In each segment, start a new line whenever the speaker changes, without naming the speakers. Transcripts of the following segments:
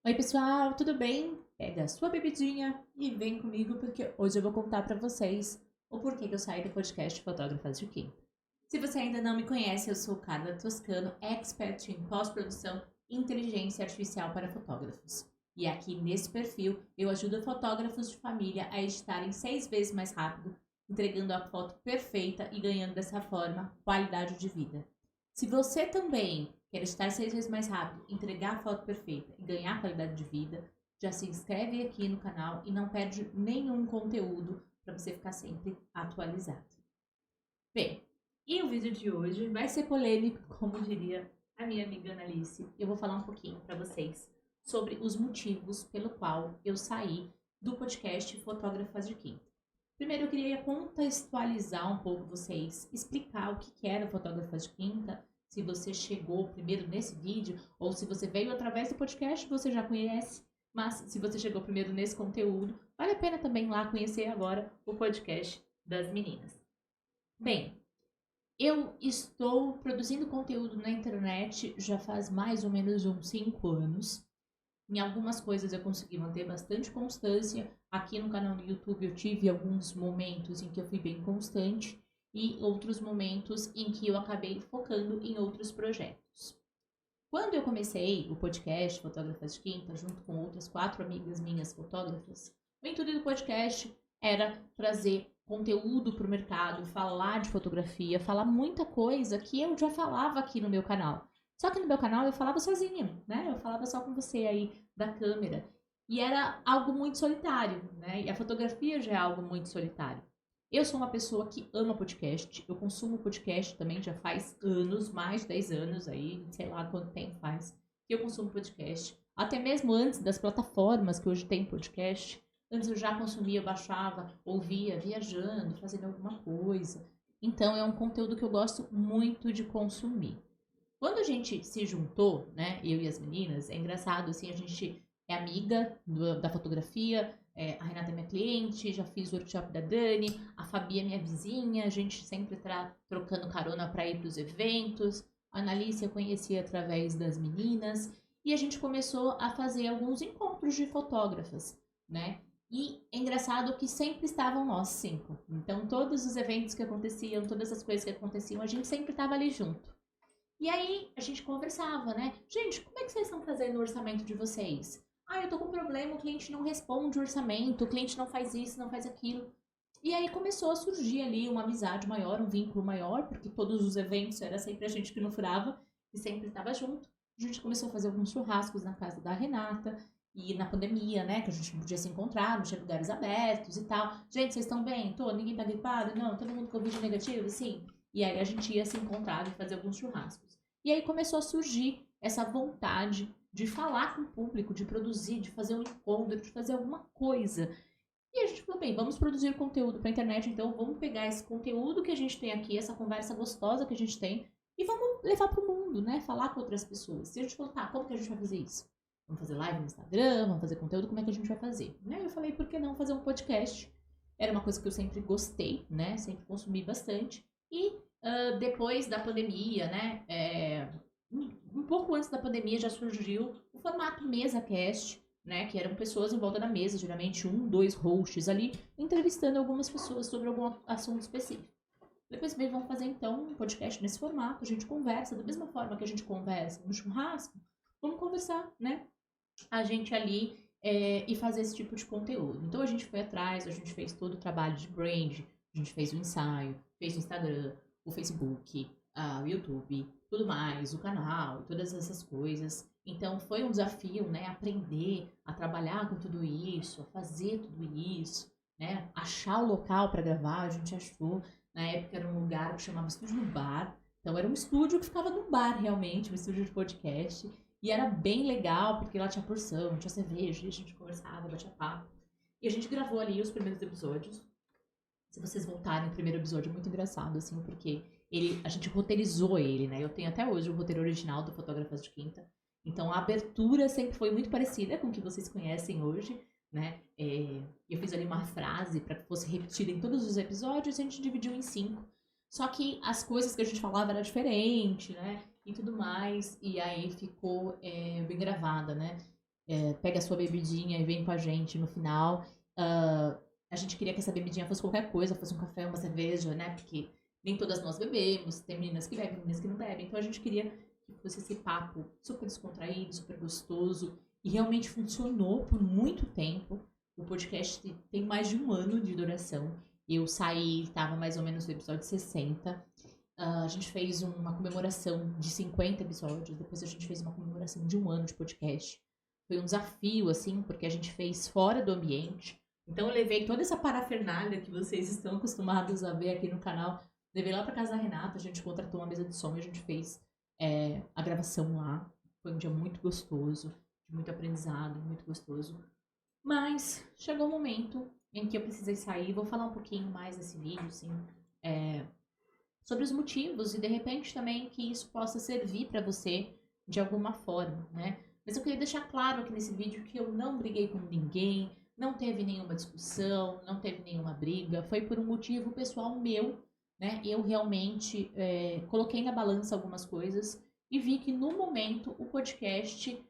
Oi, pessoal, tudo bem? Pega a sua bebidinha e vem comigo porque hoje eu vou contar pra vocês o porquê que eu saí do podcast Fotógrafas de Quinta. Se você ainda não me conhece, eu sou Carla Toscano, expert em pós-produção e inteligência artificial para fotógrafos. E aqui nesse perfil eu ajudo fotógrafos de família a editarem 6 vezes mais rápido, entregando a foto perfeita e ganhando dessa forma qualidade de vida. Se você também quer estar 6 vezes mais rápido, entregar a foto perfeita e ganhar qualidade de vida, já se inscreve aqui no canal e não perde nenhum conteúdo para você ficar sempre atualizado. Bem, e o vídeo de hoje vai ser polêmico, como diria a minha amiga Analice. Eu vou falar um pouquinho para vocês sobre os motivos pelo qual eu saí do podcast Fotógrafas de Quinta. Primeiro, eu queria contextualizar um pouco vocês, explicar o que era Fotógrafas de Quinta, se você chegou primeiro nesse vídeo, ou se você veio através do podcast, você já conhece, mas se você chegou primeiro nesse conteúdo, vale a pena também lá conhecer agora o podcast das meninas. Bem, eu estou produzindo conteúdo na internet já faz mais ou menos uns 5 anos. Em algumas coisas eu consegui manter bastante constância. Aqui no canal do YouTube eu tive alguns momentos em que eu fui bem constante e outros momentos em que eu acabei focando em outros projetos. Quando eu comecei o podcast Fotógrafas de Quinta, junto com outras 4 amigas minhas fotógrafas, o intuito do podcast era trazer conteúdo para o mercado, falar de fotografia, falar muita coisa que eu já falava aqui no meu canal. Só que no meu canal eu falava sozinha, né? Eu falava só com você aí da câmera. E era algo muito solitário, né? E a fotografia já é algo muito solitário. Eu sou uma pessoa que ama podcast. Eu consumo podcast também já faz anos, mais de 10 anos aí, sei lá quanto tempo faz que eu consumo podcast. Até mesmo antes das plataformas que hoje tem podcast. Antes eu já consumia, baixava, ouvia, viajando, fazendo alguma coisa. Então é um conteúdo que eu gosto muito de consumir. Quando a gente se juntou, né, eu e as meninas, é engraçado, assim, a gente é amiga da fotografia, a Renata é minha cliente, já fiz o workshop da Dani, a Fabi é minha vizinha, a gente sempre tá trocando carona para ir pros eventos, a Analice eu conheci através das meninas, e a gente começou a fazer alguns encontros de fotógrafas, né? E é engraçado que sempre estavam nós 5. Então, todos os eventos que aconteciam, todas as coisas que aconteciam, a gente sempre estava ali junto. E aí a gente conversava, né? Gente, como é que vocês estão fazendo o orçamento de vocês? Ah, eu tô com um problema, o cliente não responde o orçamento, o cliente não faz isso, não faz aquilo. E aí começou a surgir ali uma amizade maior, um vínculo maior, porque todos os eventos era sempre a gente que não furava e sempre estava junto. A gente começou a fazer alguns churrascos na casa da Renata. E na pandemia, né, que a gente não podia se encontrar, não tinha lugares abertos e tal. Gente, vocês estão bem? Tô? Ninguém tá gripado? Não? Todo mundo com Covid negativo? Sim. E aí a gente ia se encontrar e fazer alguns churrascos. E aí começou a surgir essa vontade de falar com o público, de produzir, de fazer um encontro, de fazer alguma coisa. E a gente falou, bem, vamos produzir conteúdo para a internet, então vamos pegar esse conteúdo que a gente tem aqui, essa conversa gostosa que a gente tem, e vamos levar para o mundo, né? Falar com outras pessoas. E a gente falou, tá, como que a gente vai fazer isso? Vamos fazer live no Instagram, vamos fazer conteúdo, como é que a gente vai fazer? Né? Eu falei, por que não fazer um podcast? Era uma coisa que eu sempre gostei, né? Sempre consumi bastante. E depois da pandemia, né? Um pouco antes da pandemia já surgiu o formato mesa cast, né? Que eram pessoas em volta da mesa, geralmente um, dois hosts ali, entrevistando algumas pessoas sobre algum assunto específico. Depois mesmo vamos fazer então um podcast nesse formato, a gente conversa da mesma forma que a gente conversa no churrasco, vamos conversar, né? A gente ali e fazer esse tipo de conteúdo. Então a gente foi atrás, a gente fez todo o trabalho de brand, a gente fez o ensaio, fez o Instagram, o Facebook, o YouTube, tudo mais, o canal, todas essas coisas. Então foi um desafio, né, aprender a trabalhar com tudo isso, a fazer tudo isso, né, achar o local para gravar, a gente achou, na época era um lugar que chamava Estúdio no Bar, então era um estúdio que ficava no bar realmente, um estúdio de podcast, e era bem legal, porque lá tinha porção, tinha cerveja, e a gente conversava, batia papo. E a gente gravou ali os primeiros episódios. Se vocês voltarem, o primeiro episódio é muito engraçado, assim, porque a gente roteirizou ele, né? Eu tenho até hoje o roteiro original do Fotógrafas de Quinta. Então a abertura sempre foi muito parecida com o que vocês conhecem hoje, né? Eu fiz ali uma frase para que fosse repetida em todos os episódios e a gente dividiu em 5. Só que as coisas que a gente falava era diferente, né? E tudo mais. E aí ficou bem gravada, né? pega a sua bebidinha e vem com a gente no final. A gente queria que essa bebidinha fosse qualquer coisa, fosse um café, uma cerveja, né? Porque nem todas nós bebemos, tem meninas que bebem, meninas que não bebem. Então a gente queria que fosse esse papo super descontraído, super gostoso. E realmente funcionou por muito tempo. O podcast tem mais de 1 ano de duração. Eu saí, estava mais ou menos no episódio 60. A gente fez uma comemoração de 50 episódios. Depois a gente fez uma comemoração de 1 ano de podcast. Foi um desafio, assim, porque a gente fez fora do ambiente. Então eu levei toda essa parafernália que vocês estão acostumados a ver aqui no canal. Levei lá pra casa da Renata, a gente contratou uma mesa de som e a gente fez a gravação lá. Foi um dia muito gostoso, de muito aprendizado, muito gostoso. Mas chegou um momento em que eu precisei sair. Vou falar um pouquinho mais desse vídeo, assim, sobre os motivos e de repente também que isso possa servir para você de alguma forma, né? Mas eu queria deixar claro aqui nesse vídeo que eu não briguei com ninguém, não teve nenhuma discussão, não teve nenhuma briga, foi por um motivo pessoal meu, né? Eu realmente coloquei na balança algumas coisas e vi que no momento o podcast,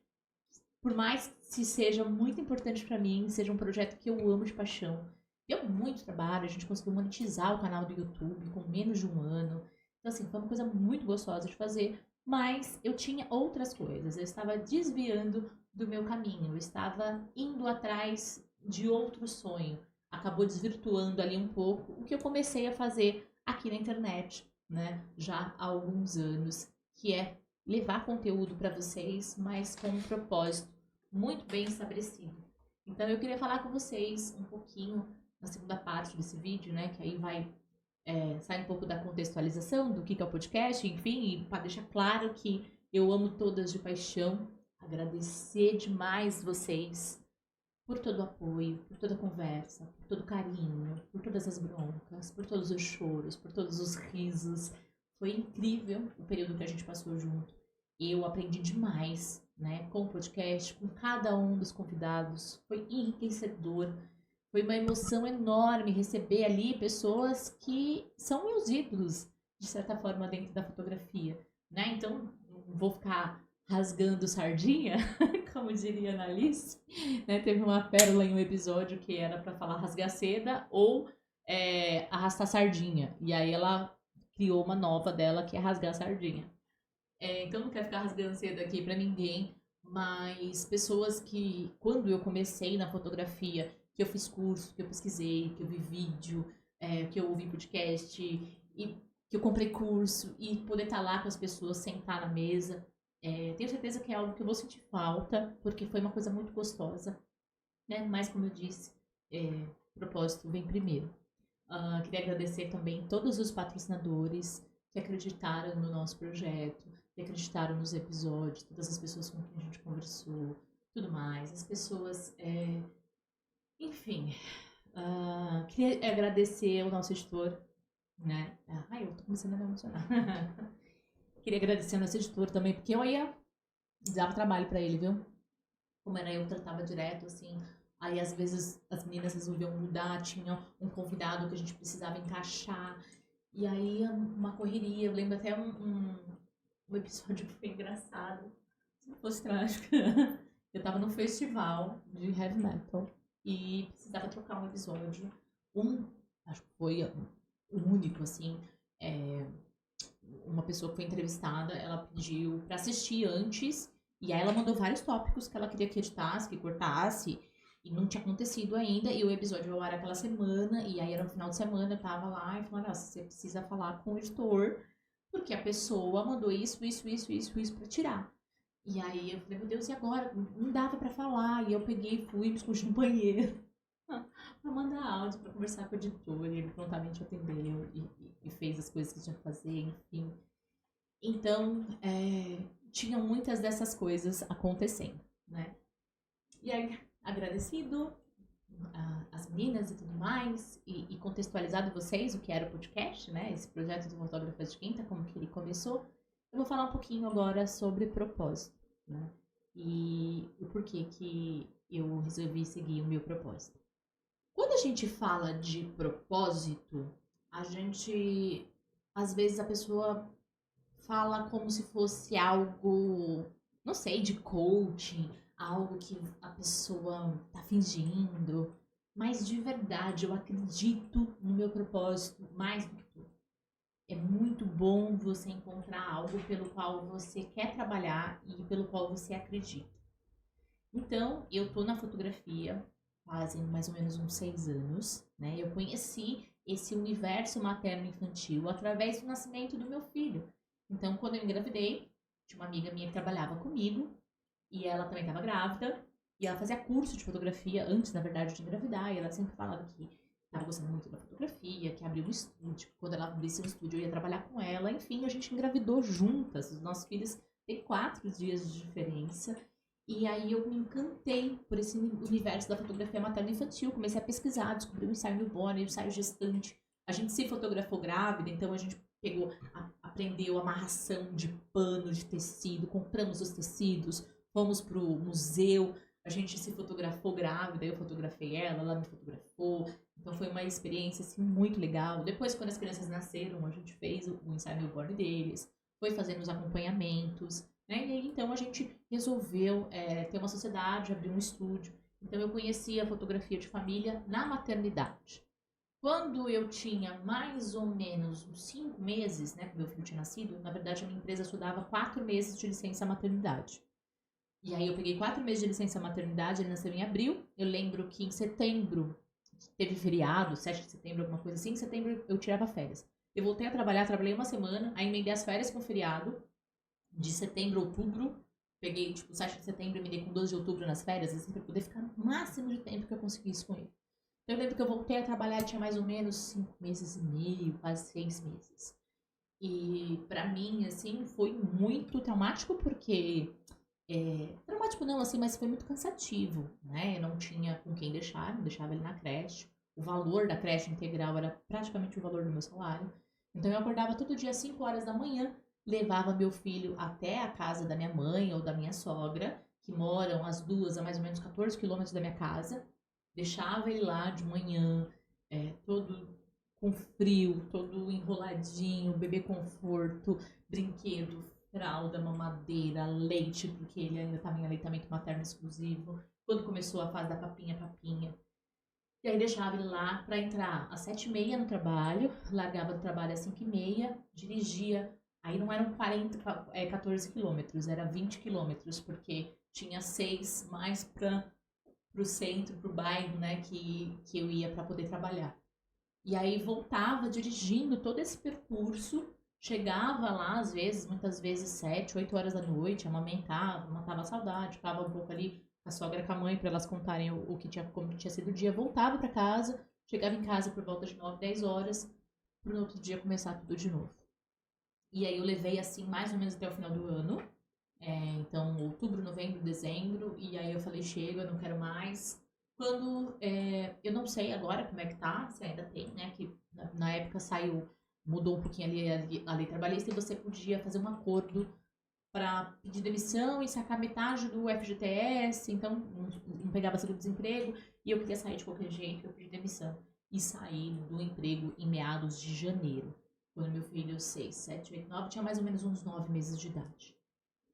por mais que seja muito importante para mim, seja um projeto que eu amo de paixão, deu muito trabalho, a gente conseguiu monetizar o canal do YouTube com menos de 1 ano. Então, assim, foi uma coisa muito gostosa de fazer, mas eu tinha outras coisas, eu estava desviando do meu caminho, eu estava indo atrás de outro sonho. Acabou desvirtuando ali um pouco o que eu comecei a fazer aqui na internet, né, já há alguns anos, que é levar conteúdo para vocês, mas com um propósito muito bem estabelecido. Então eu queria falar com vocês um pouquinho na segunda parte desse vídeo, né, que aí vai sair um pouco da contextualização do que é o podcast, enfim, e para deixar claro que eu amo todas de paixão, agradecer demais vocês por todo o apoio, por toda a conversa, por todo o carinho, por todas as broncas, por todos os choros, por todos os risos. Foi incrível o período que a gente passou junto. Eu aprendi demais, né, com o podcast, com cada um dos convidados. Foi enriquecedor. Foi uma emoção enorme receber ali pessoas que são meus ídolos, de certa forma, dentro da fotografia, né? Então, não vou ficar rasgando sardinha, como diria a Alice, né? Teve uma pérola em um episódio que era para falar rasgar seda ou arrastar sardinha. E aí ela criou uma nova dela que é rasgar sardinha. Então não quero ficar rasgando seda aqui para ninguém, mas pessoas que, quando eu comecei na fotografia, que eu fiz curso, que eu pesquisei, que eu vi vídeo, que eu ouvi podcast, e que eu comprei curso, e poder estar lá com as pessoas, sentar na mesa, tenho certeza que é algo que eu vou sentir falta, porque foi uma coisa muito gostosa, né? Mas, como eu disse, o propósito vem primeiro. Queria agradecer também todos os patrocinadores que acreditaram no nosso projeto, que acreditaram nos episódios, todas as pessoas com quem a gente conversou, tudo mais. As pessoas, enfim, queria agradecer ao nosso editor, né? Ai, eu tô começando a me emocionar. Queria agradecer ao nosso editor também, porque eu ia dava trabalho pra ele, viu? Como era eu que tratava direto, assim. Aí, às vezes, as meninas resolviam mudar, tinha um convidado que a gente precisava encaixar. E aí, uma correria. Eu lembro até um episódio que foi engraçado. Se não fosse trágico. Eu tava num festival de heavy metal e precisava trocar um episódio. Acho que foi o único, assim. Uma pessoa que foi entrevistada, ela pediu pra assistir antes. E aí ela mandou vários tópicos que ela queria que editasse, que cortasse. E não tinha acontecido ainda. E o episódio ia ao ar aquela semana. E aí era no final de semana, eu tava lá e falei, nossa, você precisa falar com o editor. Porque a pessoa mandou isso pra tirar. E aí eu falei, meu Deus, e agora? Não dava pra falar. E eu peguei e fui, me escondi no banheiro. Pra mandar áudio, pra conversar com o editor. E ele prontamente atendeu e fez as coisas que tinha que fazer, enfim. Então, tinham muitas dessas coisas acontecendo, né? E aí, agradecido as meninas e tudo mais, e contextualizado vocês o que era o podcast, né? Esse projeto do Fotógrafas de Quinta, como que ele começou. Eu vou falar um pouquinho agora sobre propósito, né? E o porquê que eu resolvi seguir o meu propósito. Quando a gente fala de propósito, a gente, às vezes a pessoa fala como se fosse algo, não sei, de coaching. algo que a pessoa tá fingindo, mas de verdade eu acredito no meu propósito mais do que tudo. É muito bom você encontrar algo pelo qual você quer trabalhar e pelo qual você acredita. Então, eu tô na fotografia fazem mais ou menos uns 6 anos, né? Eu conheci esse universo materno-infantil através do nascimento do meu filho. Então, quando eu engravidei, tinha uma amiga minha que trabalhava comigo e ela também estava grávida. E ela fazia curso de fotografia antes, na verdade, de engravidar. E ela sempre falava que estava gostando muito da fotografia, que abriu um estúdio. Quando ela abrisse um estúdio, eu ia trabalhar com ela. Enfim, a gente engravidou juntas. Os nossos filhos têm 4 dias de diferença. E aí eu me encantei por esse universo da fotografia materno-infantil. Comecei a pesquisar, descobri o ensaio newborn, o ensaio gestante. A gente se fotografou grávida, então a gente aprendeu amarração de pano, de tecido, compramos os tecidos, fomos pro museu, a gente se fotografou grávida, eu fotografei ela me fotografou. Então foi uma experiência assim, muito legal. Depois, quando as crianças nasceram, a gente fez o ensaio newborn deles, foi fazendo os acompanhamentos. Né? E aí, então, a gente resolveu ter uma sociedade, abrir um estúdio. Então, eu conheci a fotografia de família na maternidade. Quando eu tinha mais ou menos uns 5 meses, né, que meu filho tinha nascido, na verdade, a minha empresa só dava 4 meses de licença maternidade. E aí, eu peguei 4 meses de licença maternidade, ele nasceu em abril. Eu lembro que em setembro, teve feriado, 7 de setembro, alguma coisa assim. Em setembro, eu tirava férias. Eu voltei a trabalhar, trabalhei uma semana, aí emendei as férias com o feriado de setembro a outubro. Peguei, tipo, 7 de setembro e me dei com 12 de outubro nas férias, assim, pra poder ficar no máximo de tempo que eu conseguisse com ele. Então, eu lembro que eu voltei a trabalhar, tinha mais ou menos 5 meses e meio, quase 6 meses. E pra mim, assim, foi muito traumático, porque... traumático não, assim, mas foi muito cansativo, né? Eu não tinha com quem deixar, não deixava ele na creche. O valor da creche integral era praticamente o valor do meu salário. Então, eu acordava todo dia às 5 horas da manhã, levava meu filho até a casa da minha mãe ou da minha sogra, que moram as duas a mais ou menos 14 quilômetros da minha casa. Deixava ele lá de manhã, todo com frio, todo enroladinho, bebê conforto, brinquedo, fralda, mamadeira, leite, porque ele ainda estava em aleitamento materno exclusivo. Quando começou a fase da papinha, papinha. E aí deixava ele lá para entrar às 7h30 no trabalho, largava do trabalho às 5h30, dirigia. Aí não eram 14 quilômetros, era 20 quilômetros, porque tinha 6 mais para o centro, para o bairro, né, que eu ia para poder trabalhar. E aí voltava dirigindo todo esse percurso, chegava lá às vezes, muitas vezes 7, 8 horas da noite, amamentava, matava a saudade, ficava um pouco ali a sogra com a mãe para elas contarem o que tinha, como tinha sido o dia, voltava para casa, chegava em casa por volta de 9, 10 horas, para no outro dia começar tudo de novo. E aí eu levei assim mais ou menos até o final do ano. Então, outubro, novembro, dezembro. E aí eu falei, chega, eu não quero mais. Quando, eu não sei agora como é que tá, se ainda tem, né? Que na época saiu, mudou um pouquinho ali a lei trabalhista e você podia fazer um acordo para pedir demissão e sacar metade do FGTS. Então, não pegava seguro-desemprego. E eu queria sair de qualquer jeito, eu pedi demissão. E saí do emprego em meados de janeiro. Quando meu filho, 6, 7, 8, 9, tinha mais ou menos uns 9 meses de idade.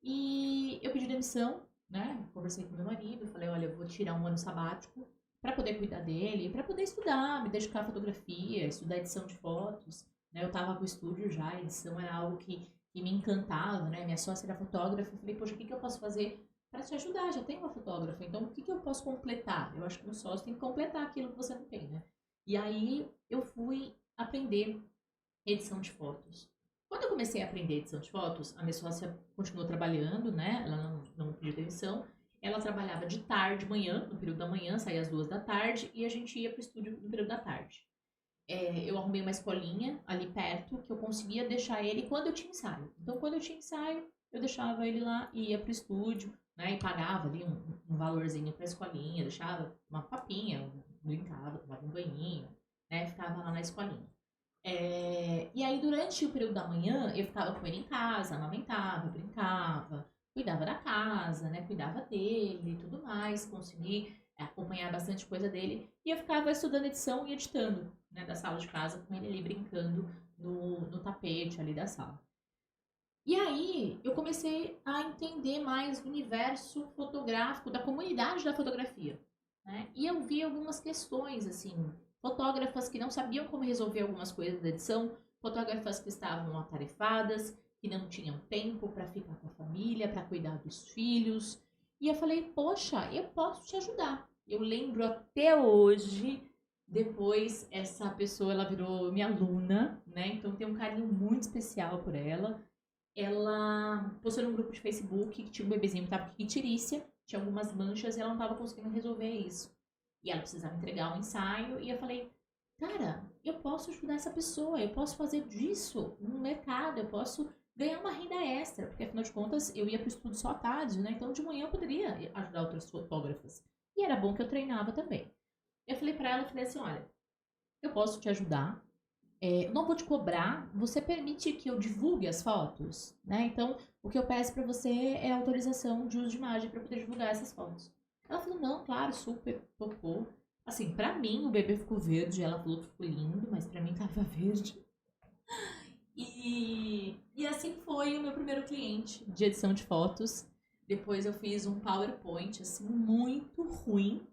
E eu pedi demissão, né? Conversei com meu marido, falei, olha, eu vou tirar um ano sabático para poder cuidar dele, para poder estudar, me dedicar à fotografia, estudar edição de fotos. Né? Eu tava com o estúdio já, a edição era algo que me encantava, né? Minha sócia era fotógrafa, eu falei, poxa, o que eu posso fazer para te ajudar? Já tenho uma fotógrafa, então o que eu posso completar? Eu acho que um sócio tem que completar aquilo que você não tem, né? E aí eu fui aprender edição de fotos. Quando eu comecei a aprender edição de fotos, a minha sócia continuou trabalhando, né? Ela não pediu demissão. Ela trabalhava de tarde, manhã, no período da manhã, saía às 2 da tarde, e a gente ia pro estúdio no período da tarde. Eu arrumei uma escolinha ali perto, que eu conseguia deixar ele quando eu tinha ensaio. Então, quando eu tinha ensaio, eu deixava ele lá e ia pro estúdio, né? E pagava ali um valorzinho pra escolinha, deixava uma papinha, brincava, tomava um banhinho, né? Ficava lá na escolinha. E aí, durante o período da manhã, eu ficava com ele em casa, amamentava, brincava, cuidava da casa, né? Cuidava dele e tudo mais, consegui acompanhar bastante coisa dele. E eu ficava estudando edição e editando, né? Da sala de casa, com ele ali brincando no tapete ali da sala. E aí eu comecei a entender mais o universo fotográfico, da comunidade da fotografia, né? E eu vi algumas questões, assim, fotógrafas que não sabiam como resolver algumas coisas da edição, fotógrafas que estavam atarefadas, que não tinham tempo para ficar com a família, para cuidar dos filhos. E eu falei, poxa, eu posso te ajudar. Eu lembro até hoje, depois essa pessoa ela virou minha aluna, né? Então tem um carinho muito especial por ela. Ela postou num grupo de Facebook que tinha um bebezinho que tava com icterícia, tinha algumas manchas e ela não tava conseguindo resolver isso. E ela precisava entregar um ensaio e eu falei, cara, eu posso ajudar essa pessoa, eu posso fazer disso um mercado, eu posso ganhar uma renda extra, porque afinal de contas eu ia pro estudo só à tarde, né? Então de manhã eu poderia ajudar outras fotógrafas. E era bom que eu treinava também. Eu falei pra ela, falei assim, olha, eu posso te ajudar, não vou te cobrar, você permite que eu divulgue as fotos, né? Então, o que eu peço pra você é autorização de uso de imagem pra poder divulgar essas fotos. Ela falou, não, claro, super, topou. Assim, pra mim o bebê ficou verde, ela falou que ficou lindo, mas pra mim tava verde. E assim foi o meu primeiro cliente de edição de fotos. Depois eu fiz um PowerPoint, assim, muito ruim.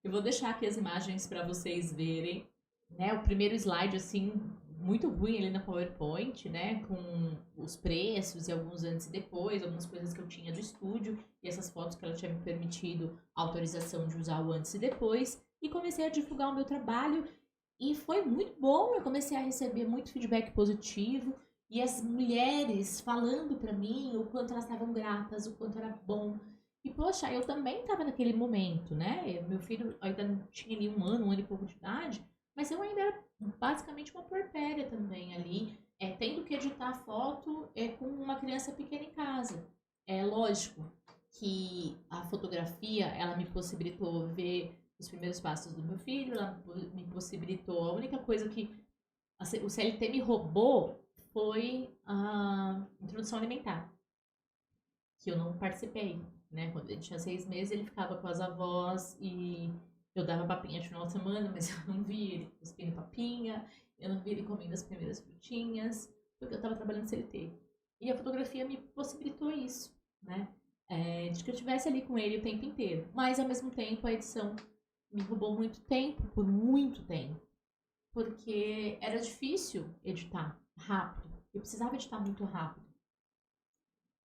Eu vou deixar aqui as imagens pra vocês verem, né? O primeiro slide, assim, muito ruim ali na PowerPoint, né? Com os preços e alguns antes e depois, algumas coisas que eu tinha do estúdio e essas fotos que ela tinha me permitido autorização de usar o antes e depois. E comecei a divulgar o meu trabalho e foi muito bom. Eu comecei a receber muito feedback positivo e as mulheres falando pra mim o quanto elas estavam gratas, o quanto era bom. E, poxa, eu também estava naquele momento, né? Meu filho ainda não tinha ali um ano e pouco de idade, mas eu ainda era basicamente uma puerpéria também ali, tendo que editar foto com uma criança pequena em casa. É lógico que a fotografia, ela me possibilitou ver os primeiros passos do meu filho, ela me possibilitou, a única coisa que o CLT me roubou foi a introdução alimentar, que eu não participei, né? Quando ele tinha 6 meses, ele ficava com as avós e eu dava papinha de final de semana, mas eu não vi ele cuspindo papinha, eu não vi ele comendo as primeiras frutinhas, porque eu estava trabalhando CLT. E a fotografia me possibilitou isso, né? De que eu estivesse ali com ele o tempo inteiro. Mas, ao mesmo tempo, a edição me roubou muito tempo, por muito tempo. Porque era difícil editar rápido. Eu precisava editar muito rápido.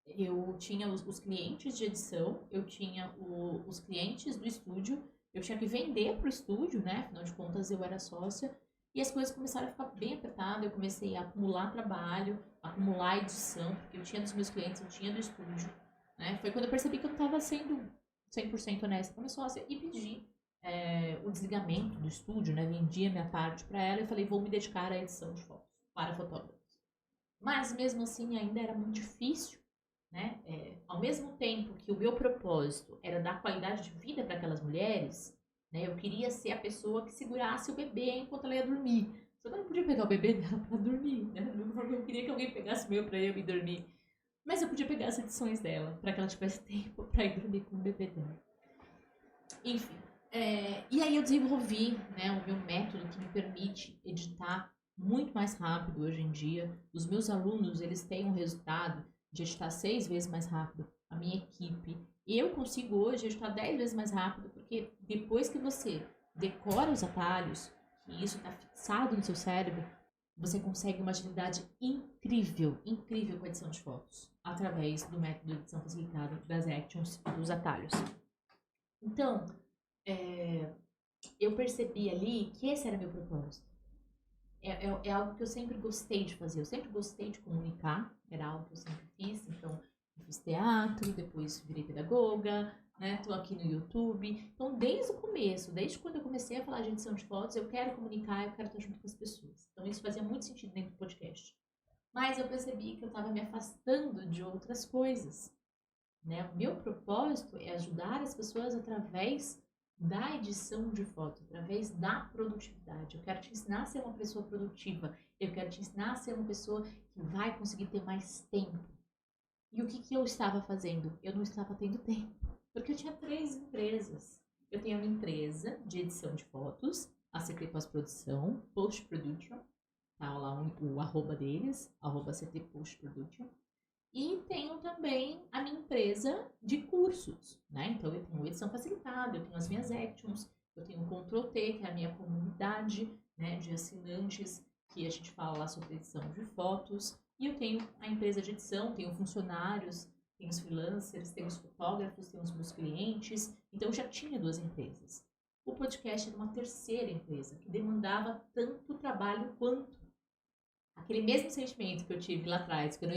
Eu tinha os clientes de edição, eu tinha os clientes do estúdio, eu tinha que vender para o estúdio, né? Afinal de contas, eu era sócia. E as coisas começaram a ficar bem apertadas, eu comecei a acumular trabalho, acumular edição, porque eu tinha dos meus clientes, eu tinha do estúdio, né? Foi quando eu percebi que eu não estava sendo 100% honesta com a minha sócia e pedi o desligamento do estúdio, né? Vendi a minha parte para ela e falei, vou me dedicar à edição de fotos para fotógrafos. Mas mesmo assim ainda era muito difícil, né? Ao mesmo tempo que o meu propósito era dar qualidade de vida para aquelas mulheres, né? Eu queria ser a pessoa que segurasse o bebê enquanto ela ia dormir. Só que eu não podia pegar o bebê dela para dormir, né? Eu queria que alguém pegasse o meu para eu ir dormir. Mas eu podia pegar as edições dela, para que ela tivesse tempo para ir dormir com o bebê dela. Enfim. E aí eu desenvolvi, né, o meu método que me permite editar muito mais rápido hoje em dia. Os meus alunos, eles têm um resultado de editar 6 vezes mais rápido. A minha equipe. Eu consigo hoje editar 10 vezes mais rápido, porque depois que você decora os atalhos, que isso está fixado no seu cérebro, você consegue uma agilidade incrível, incrível com a edição de fotos, através do método de edição facilitada das actions e dos atalhos. Então, eu percebi ali que esse era meu propósito. É algo que eu sempre gostei de fazer. Eu sempre gostei de comunicar. Era algo que eu sempre fiz. Então, eu fiz teatro, depois virei pedagoga, né? Tô aqui no YouTube. Então, desde o começo, desde quando eu comecei a falar de edição de fotos, eu quero comunicar, eu quero estar junto com as pessoas. Então, isso fazia muito sentido dentro do podcast. Mas eu percebi que eu estava me afastando de outras coisas, né? O meu propósito é ajudar as pessoas através da edição de foto, através da produtividade. Eu quero te ensinar a ser uma pessoa produtiva. Eu quero te ensinar a ser uma pessoa que vai conseguir ter mais tempo. E o que eu estava fazendo? Eu não estava tendo tempo, porque eu tinha 3 empresas. Eu tenho uma empresa de edição de fotos, a CT Pós-Production, tá lá o arroba deles, arroba CT Pós-Production. E tenho também a minha empresa de cursos, né? Então eu tenho edição facilitada, eu tenho as minhas actions, eu tenho o Ctrl+T, que é a minha comunidade, né, de assinantes, que a gente fala lá sobre edição de fotos. E eu tenho a empresa de edição, tenho funcionários, tenho os freelancers, tenho os fotógrafos, tenho os meus clientes. Então eu já tinha 2 empresas. O podcast era uma terceira empresa, que demandava tanto trabalho quanto. Aquele mesmo sentimento que eu tive lá atrás, que eu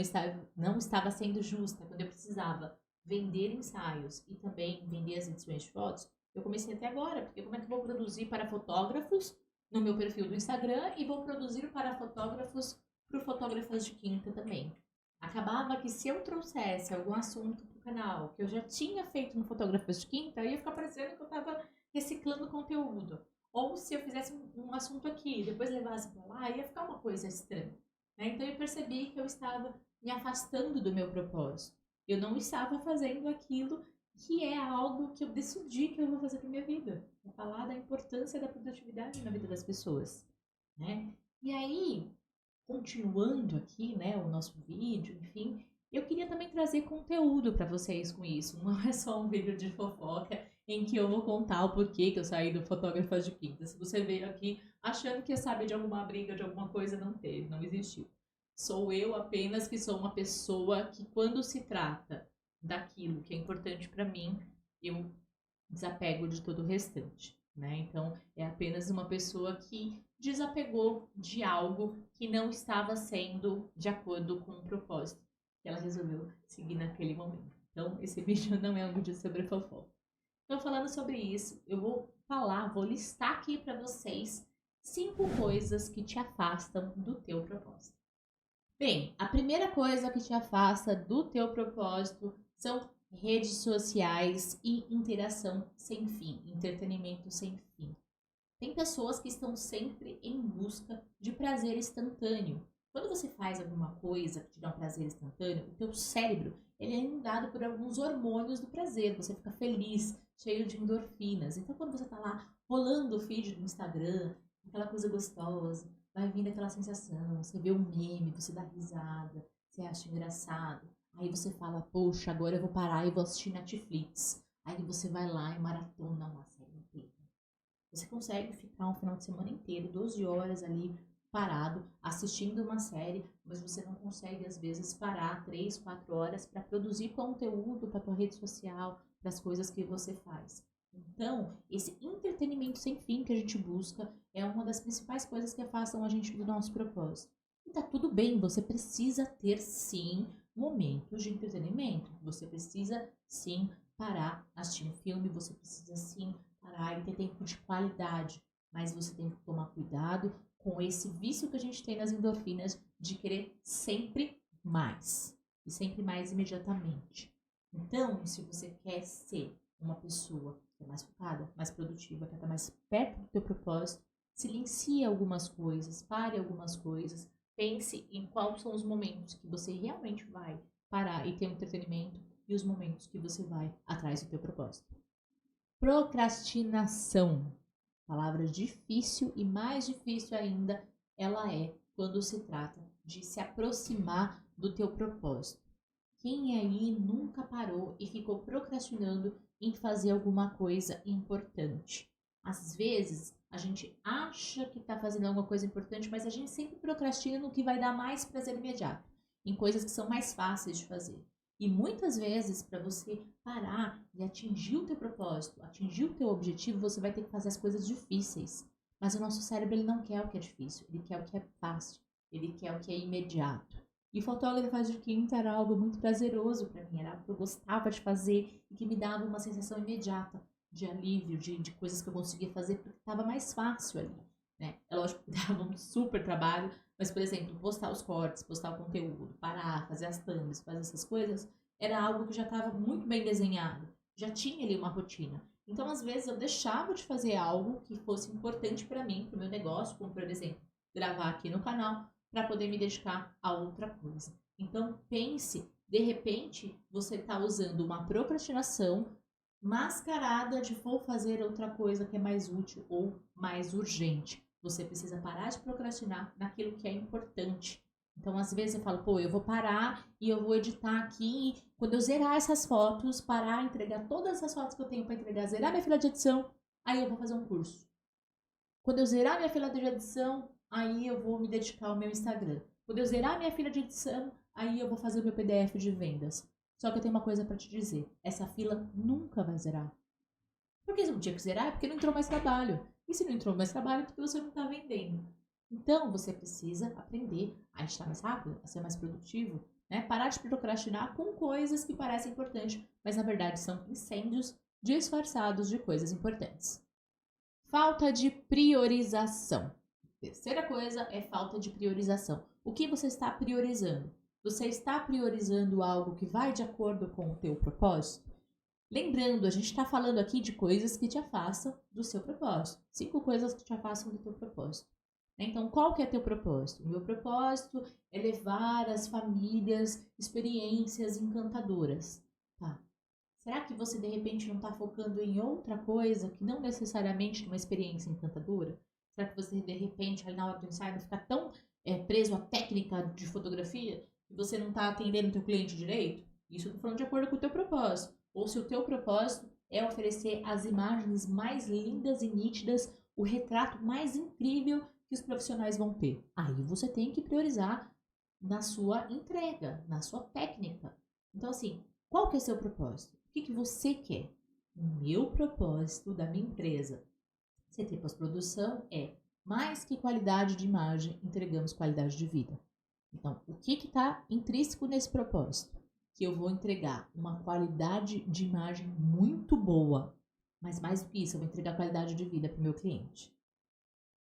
não estava sendo justa, quando eu precisava vender ensaios e também vender as edições de fotos, eu comecei até agora, porque como é que eu vou produzir para fotógrafos no meu perfil do Instagram e vou produzir para fotógrafos para Fotógrafas de Quinta também. Acabava que se eu trouxesse algum assunto para o canal que eu já tinha feito no Fotógrafas de Quinta, ia ficar parecendo que eu estava reciclando conteúdo. Ou se eu fizesse um assunto aqui e depois levasse para lá, ia ficar uma coisa estranha. Né? Então eu percebi que eu estava me afastando do meu propósito. Eu não estava fazendo aquilo que é algo que eu decidi que eu vou fazer para minha vida. É falar da importância da produtividade na vida das pessoas. Né? E aí, continuando aqui, né, o nosso vídeo, enfim, eu queria também trazer conteúdo para vocês com isso. Não é só um vídeo de fofoca em que eu vou contar o porquê que eu saí do Fotógrafas de Quinta. Se você veio aqui achando que ia saber de alguma briga, de alguma coisa, não teve, não existiu. Sou eu apenas que sou uma pessoa que, quando se trata daquilo que é importante para mim, eu desapego de todo o restante, né? Então, é apenas uma pessoa que desapegou de algo que não estava sendo de acordo com o propósito que ela resolveu seguir naquele momento. Então, esse vídeo não é um vídeo sobre fofoca. Então, falando sobre isso, eu vou listar aqui para vocês 5 coisas que te afastam do teu propósito. Bem, a primeira coisa que te afasta do teu propósito são redes sociais e interação sem fim, entretenimento sem fim. Tem pessoas que estão sempre em busca de prazer instantâneo. Quando você faz alguma coisa que te dá um prazer instantâneo, o teu cérebro ele é inundado por alguns hormônios do prazer. Você fica feliz, cheio de endorfinas. Então, quando você está lá rolando o feed do Instagram, aquela coisa gostosa, vai vindo aquela sensação. Você vê um meme, você dá risada, você acha engraçado. Aí você fala, poxa, agora eu vou parar e vou assistir Netflix. Aí você vai lá e maratona uma série inteira. Você consegue ficar um final de semana inteiro, 12 horas ali, parado, assistindo uma série, mas você não consegue, às vezes, parar 3, 4 horas para produzir conteúdo para a tua rede social, para as coisas que você faz. Então, esse entretenimento sem fim que a gente busca é uma das principais coisas que afastam a gente do nosso propósito. E tá tudo bem, você precisa ter, sim, momentos de entretenimento. Você precisa, sim, parar, assistir um filme, você precisa, sim, parar e ter tempo de qualidade. Mas você tem que tomar cuidado com esse vício que a gente tem nas endorfinas de querer sempre mais. E sempre mais imediatamente. Então, se você quer ser uma pessoa que é mais focada, mais produtiva, que está mais perto do teu propósito, silencie algumas coisas, pare algumas coisas, pense em quais são os momentos que você realmente vai parar e ter um entretenimento e os momentos que você vai atrás do teu propósito. Procrastinação. Palavra difícil e mais difícil ainda ela é quando se trata de se aproximar do teu propósito. Quem aí nunca parou e ficou procrastinando em fazer alguma coisa importante? Às vezes, a gente acha que está fazendo alguma coisa importante, mas a gente sempre procrastina no que vai dar mais prazer imediato, em coisas que são mais fáceis de fazer. E muitas vezes, para você parar e atingir o teu propósito, atingir o teu objetivo, você vai ter que fazer as coisas difíceis. Mas o nosso cérebro ele não quer o que é difícil, ele quer o que é fácil, ele quer o que é imediato. E Fotógrafas de Quinta era algo muito prazeroso para mim, era algo que eu gostava de fazer e que me dava uma sensação imediata de alívio, de coisas que eu conseguia fazer porque estava mais fácil ali. Né? É lógico que dava um super trabalho, mas, por exemplo, postar os cortes, postar o conteúdo, parar, fazer as thumbs, fazer essas coisas, era algo que já estava muito bem desenhado, já tinha ali uma rotina. Então, às vezes, eu deixava de fazer algo que fosse importante para mim, para o meu negócio, como, por exemplo, gravar aqui no canal, para poder me dedicar a outra coisa. Então, pense, de repente, você está usando uma procrastinação mascarada de vou fazer outra coisa que é mais útil ou mais urgente. Você precisa parar de procrastinar naquilo que é importante. Então, às vezes eu falo, pô, eu vou parar e eu vou editar aqui. Quando eu zerar essas fotos, parar, entregar todas as fotos que eu tenho para entregar, zerar minha fila de edição, aí eu vou fazer um curso. Quando eu zerar minha fila de edição, aí eu vou me dedicar ao meu Instagram. Quando eu zerar minha fila de edição, aí eu vou fazer o meu PDF de vendas. Só que eu tenho uma coisa para te dizer, essa fila nunca vai zerar. Por que você não tinha que zerar? É porque não entrou mais trabalho. E se não entrou mais trabalho, é porque você não está vendendo. Então, você precisa aprender a estar mais rápido, a ser mais produtivo, né? Parar de procrastinar com coisas que parecem importantes, mas na verdade são incêndios disfarçados de coisas importantes. Falta de priorização. Terceira coisa é falta de priorização. O que você está priorizando? Você está priorizando algo que vai de acordo com o teu propósito? Lembrando, a gente está falando aqui de coisas que te afastam do seu propósito. 5 coisas que te afastam do teu propósito. Então, qual que é teu propósito? O meu propósito é levar às famílias experiências encantadoras. Tá. Será que você, de repente, não está focando em outra coisa que não necessariamente uma experiência encantadora? Será que você, de repente, ali na hora do ensaio, não fica tão preso à técnica de fotografia que você não está atendendo o teu cliente direito? Isso eu tô falando de acordo com o teu propósito. Ou se o teu propósito é oferecer as imagens mais lindas e nítidas, o retrato mais incrível que os profissionais vão ter. Aí você tem que priorizar na sua entrega, na sua técnica. Então, assim, qual que é o seu propósito? O que você quer? O meu propósito da minha empresa, CT Pós-Produção, é mais que qualidade de imagem, entregamos qualidade de vida. Então, o que está intrínseco nesse propósito? Que eu vou entregar uma qualidade de imagem muito boa, mas mais do que isso, eu vou entregar qualidade de vida para o meu cliente.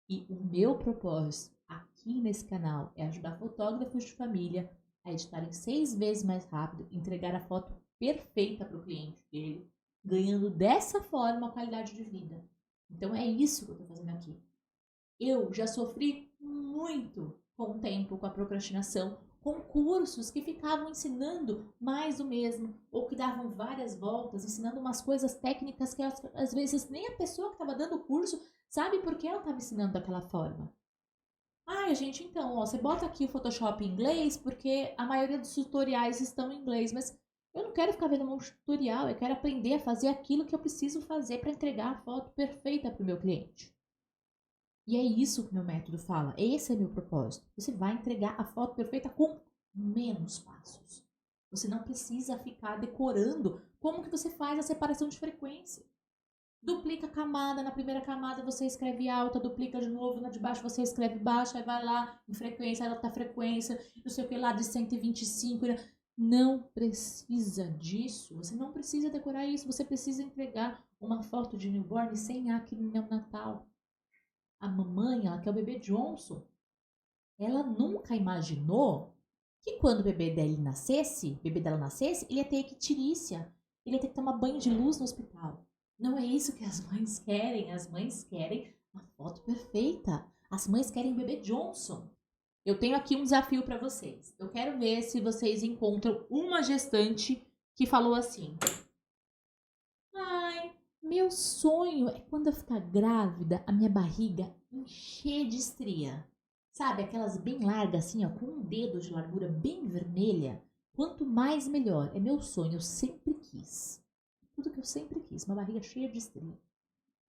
E o meu propósito aqui nesse canal é ajudar fotógrafos de família a editarem 6 vezes mais rápido, entregar a foto perfeita para o cliente dele, ganhando dessa forma a qualidade de vida. Então é isso que eu estou fazendo aqui. Eu já sofri muito com o tempo, com a procrastinação, com cursos que ficavam ensinando mais do mesmo, ou que davam várias voltas, ensinando umas coisas técnicas que às vezes nem a pessoa que estava dando o curso sabe por que ela estava ensinando daquela forma. Ai, gente, então, ó, você bota aqui o Photoshop em inglês porque a maioria dos tutoriais estão em inglês, mas eu não quero ficar vendo um tutorial, eu quero aprender a fazer aquilo que eu preciso fazer para entregar a foto perfeita para o meu cliente. E é isso que meu método fala. Esse é meu propósito. Você vai entregar a foto perfeita com menos passos. Você não precisa ficar decorando como que você faz a separação de frequência. Duplica a camada, na primeira camada você escreve alta, duplica de novo, na de baixo você escreve baixa, aí vai lá em frequência, alta frequência, não sei o que lá de 125. Não precisa disso, você não precisa decorar isso, você precisa entregar uma foto de newborn sem aquele neonatal. A mamãe, ela quer o bebê Johnson. Ela nunca imaginou que quando o bebê dela nascesse, ele ia ter icterícia. Ele ia ter que tomar banho de luz no hospital. Não é isso que as mães querem. As mães querem a foto perfeita. As mães querem bebê Johnson. Eu tenho aqui um desafio para vocês. Eu quero ver se vocês encontram uma gestante que falou assim: ai, meu sonho é quando eu ficar grávida, a minha barriga encher de estria. Sabe, aquelas bem largas assim, ó, com um dedo de largura bem vermelha. Quanto mais melhor. É meu sonho, eu sempre quis. Tudo que eu sempre quis, uma barriga cheia de estria.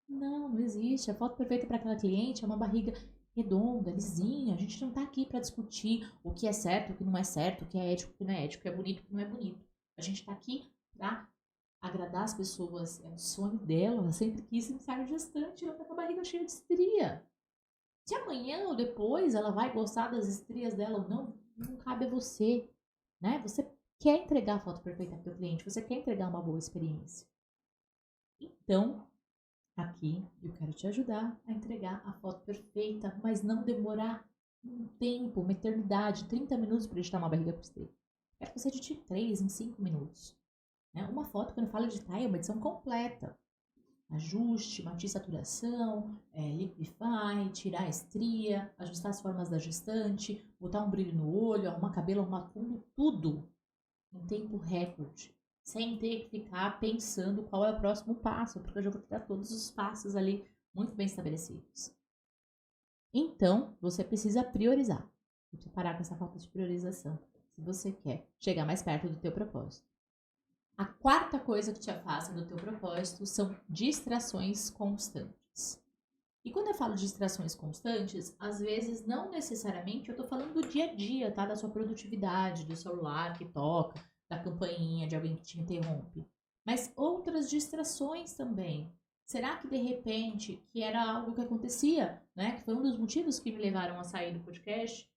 Não, não existe. A foto perfeita para aquela cliente é uma barriga redonda, lisinha. A gente não tá aqui para discutir o que é certo, o que não é certo, o que é ético, o que não é ético, o que é bonito, o que não é bonito. A gente tá aqui para agradar as pessoas. É o sonho dela, ela sempre quis ser gestante, ela tá com a barriga cheia de estria. Se amanhã ou depois ela vai gostar das estrias dela ou não, não cabe a você, né? Você quer entregar a foto perfeita para o cliente, você quer entregar uma boa experiência. Então, aqui eu quero te ajudar a entregar a foto perfeita, mas não demorar um tempo, uma eternidade, 30 minutos para editar uma barriga para você. Quero que você edite 3 em 5 minutos. Né? Uma foto, quando eu falo editar, é uma edição completa. Ajuste, matiz saturação, liquify, tirar a estria, ajustar as formas da gestante, botar um brilho no olho, arrumar cabelo, arrumar fundo, tudo em tempo recorde. Sem ter que ficar pensando qual é o próximo passo, porque eu já vou te dar todos os passos ali muito bem estabelecidos. Então, você precisa priorizar. E precisa parar com essa falta de priorização. Se você quer chegar mais perto do teu propósito. A quarta coisa que te afasta do teu propósito são distrações constantes. E quando eu falo de distrações constantes, às vezes não necessariamente eu tô falando do dia a dia, tá? Da sua produtividade, do celular que toca, da campainha, de alguém que te interrompe. Mas outras distrações também. Será que de repente, que era algo que acontecia, né? Que foi um dos motivos que me levaram a sair do podcast,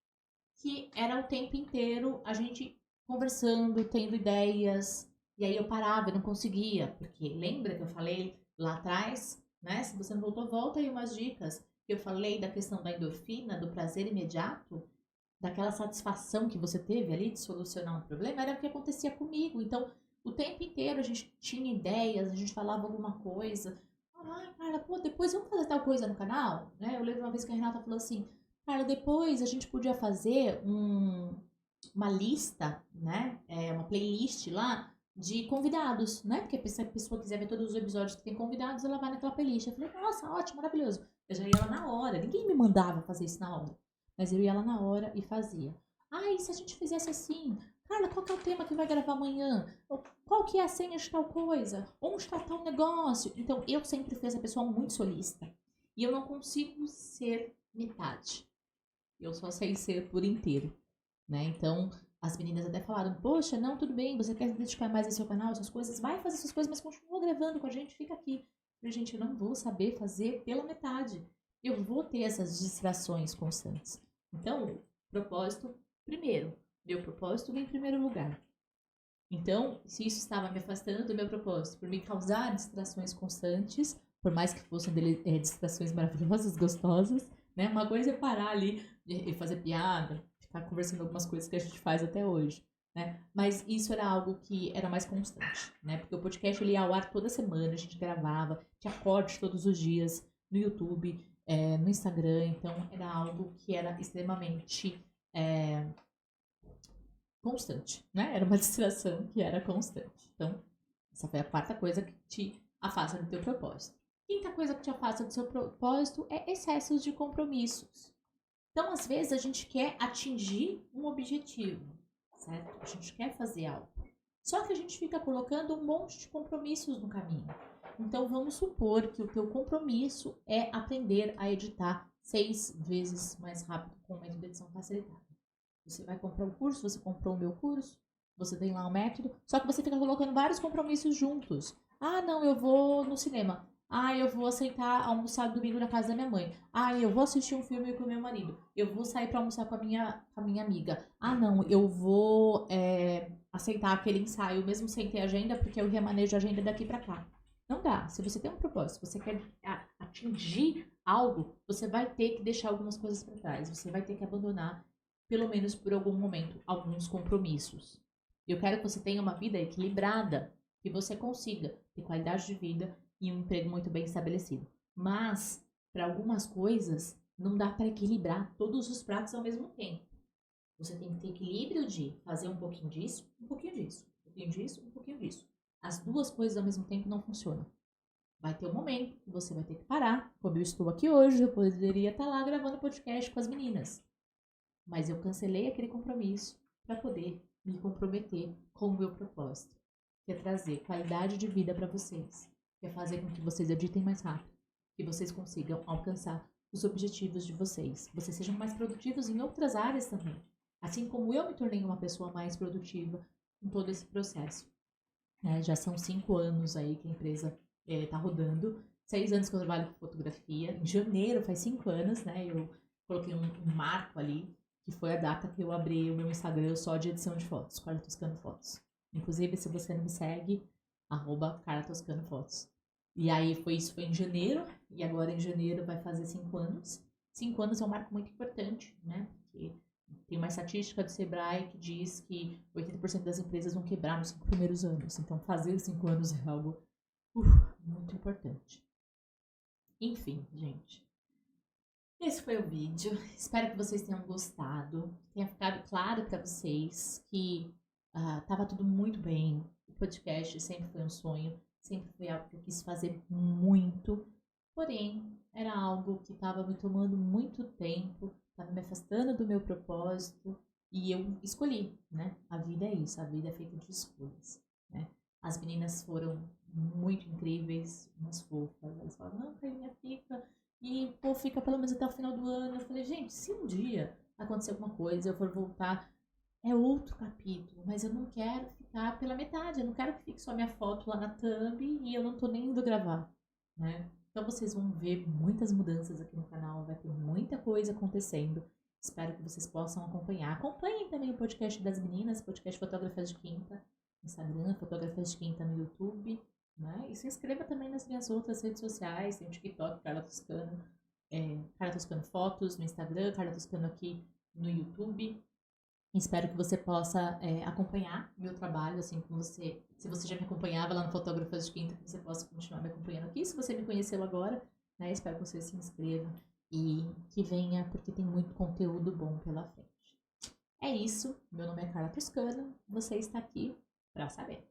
que era o tempo inteiro a gente conversando, tendo ideias, e aí eu parava, eu não conseguia, porque lembra que eu falei lá atrás, né? Se você não voltou, volta aí umas dicas. Que eu falei da questão da endorfina, do prazer imediato, daquela satisfação que você teve ali de solucionar um problema, era o que acontecia comigo. Então, o tempo inteiro a gente tinha ideias, a gente falava alguma coisa. Ai, cara, pô, depois vamos fazer tal coisa no canal, né? Eu lembro uma vez que a Renata falou assim, cara, depois a gente podia fazer uma lista, né? Uma playlist lá de convidados, né? Porque se a pessoa quiser ver todos os episódios que tem convidados, ela vai naquela playlist. Eu falei, nossa, ótimo, maravilhoso. Eu já ia lá na hora. Ninguém me mandava fazer isso na hora. Mas eu ia lá na hora e fazia. Ah, e se a gente fizesse assim? Carla, qual que é o tema que vai gravar amanhã? Qual que é a senha de tal coisa? Onde está tal negócio? Então, eu sempre fui essa pessoa muito solista. E eu não consigo ser metade. Eu só sei ser por inteiro, né? Então, as meninas até falaram, poxa, não, tudo bem, você quer se dedicar mais ao seu canal, às suas coisas, vai fazer suas coisas, mas continua gravando com a gente, fica aqui. Eu falei, gente, eu não vou saber fazer pela metade. Eu vou ter essas distrações constantes. Então, propósito, primeiro. Meu propósito vem em primeiro lugar. Então, se isso estava me afastando do meu propósito, por me causar distrações constantes, por mais que fossem distrações maravilhosas, gostosas, né? Uma coisa é parar ali e fazer piada, ficar conversando algumas coisas que a gente faz até hoje, né? Mas isso era algo que era mais constante, né? Porque o podcast ele ia ao ar toda semana, a gente gravava, tinha corte todos os dias no YouTube, no Instagram, então era algo que era extremamente constante, né? Era uma distração que era constante. Então, essa foi a quarta coisa que te afasta do teu propósito. Quinta coisa que te afasta do seu propósito é excessos de compromissos. Então, às vezes, a gente quer atingir um objetivo, certo? A gente quer fazer algo. Só que a gente fica colocando um monte de compromissos no caminho. Então, vamos supor que o teu compromisso é aprender a editar 6 vezes mais rápido com o método de edição facilitada. Você vai comprar o curso, você comprou o meu curso, você tem lá um método, só que você fica colocando vários compromissos juntos. Ah, não, eu vou no cinema. Ah, eu vou aceitar almoçar domingo na casa da minha mãe. Ah, eu vou assistir um filme com o meu marido. Eu vou sair pra almoçar com a minha amiga. Ah, não, eu vou aceitar aquele ensaio, mesmo sem ter agenda, porque eu remanejo a agenda daqui pra cá. Não dá. Se você tem um propósito, se você quer atingir algo, você vai ter que deixar algumas coisas pra trás. Você vai ter que abandonar pelo menos por algum momento, alguns compromissos. Eu quero que você tenha uma vida equilibrada, que você consiga ter qualidade de vida e um emprego muito bem estabelecido. Mas, para algumas coisas, não dá para equilibrar todos os pratos ao mesmo tempo. Você tem que ter equilíbrio de fazer um pouquinho disso, um pouquinho disso, um pouquinho disso, um pouquinho disso. As duas coisas ao mesmo tempo não funcionam. Vai ter um momento que você vai ter que parar. Como eu estou aqui hoje, eu poderia estar lá gravando podcast com as meninas. Mas eu cancelei aquele compromisso para poder me comprometer com o meu propósito, que é trazer qualidade de vida para vocês, que é fazer com que vocês editem mais rápido, que vocês consigam alcançar os objetivos de vocês, que vocês sejam mais produtivos em outras áreas também, assim como eu me tornei uma pessoa mais produtiva em todo esse processo. Já são 5 anos aí que a empresa está rodando, 6 anos que eu trabalho com fotografia, em janeiro faz 5 anos, né, eu coloquei um marco ali, que foi a data que eu abri o meu Instagram só de edição de fotos, Carla Toscano Fotos. Inclusive, se você não me segue, @Carla Toscano Fotos. E aí isso foi em janeiro, e agora em janeiro vai fazer 5 anos. 5 anos é um marco muito importante, né? Porque tem uma estatística do Sebrae que diz que 80% das empresas vão quebrar nos 5 primeiros anos. Então, fazer 5 anos é algo muito importante. Enfim, gente. Esse foi o vídeo. Espero que vocês tenham gostado. Tenha ficado claro para vocês que estava tudo muito bem. O podcast sempre foi um sonho. Sempre foi algo que eu quis fazer muito. Porém, era algo que estava me tomando muito tempo tava me afastando do meu propósito e eu escolhi, né? A vida é isso, a vida é feita de escolhas, né? As meninas foram muito incríveis, umas fofas. Elas falaram, não, Carlinha, fica. E, pô, fica pelo menos até o final do ano. Eu falei, gente, se um dia acontecer alguma coisa, eu for voltar, é outro capítulo. Mas eu não quero ficar pela metade. Eu não quero que fique só minha foto lá na thumb e eu não tô nem indo gravar, né? Então vocês vão ver muitas mudanças aqui no canal. Vai ter muita coisa acontecendo. Espero que vocês possam acompanhar. Acompanhem também o podcast das meninas, podcast Fotógrafas de Quinta. Instagram, Fotógrafas de Quinta no YouTube, né? E se inscreva também nas minhas outras redes sociais, tem o TikTok, Carla Toscano, Carla Toscano Fotos no Instagram, Carla Toscano aqui no YouTube. Espero que você possa acompanhar meu trabalho, assim como você, se você já me acompanhava lá no Fotógrafas de Quinta, que você possa continuar me acompanhando aqui. Se você me conheceu agora, né? Espero que você se inscreva e que venha, porque tem muito conteúdo bom pela frente. É isso, meu nome é Carla Toscano, você está aqui para saber.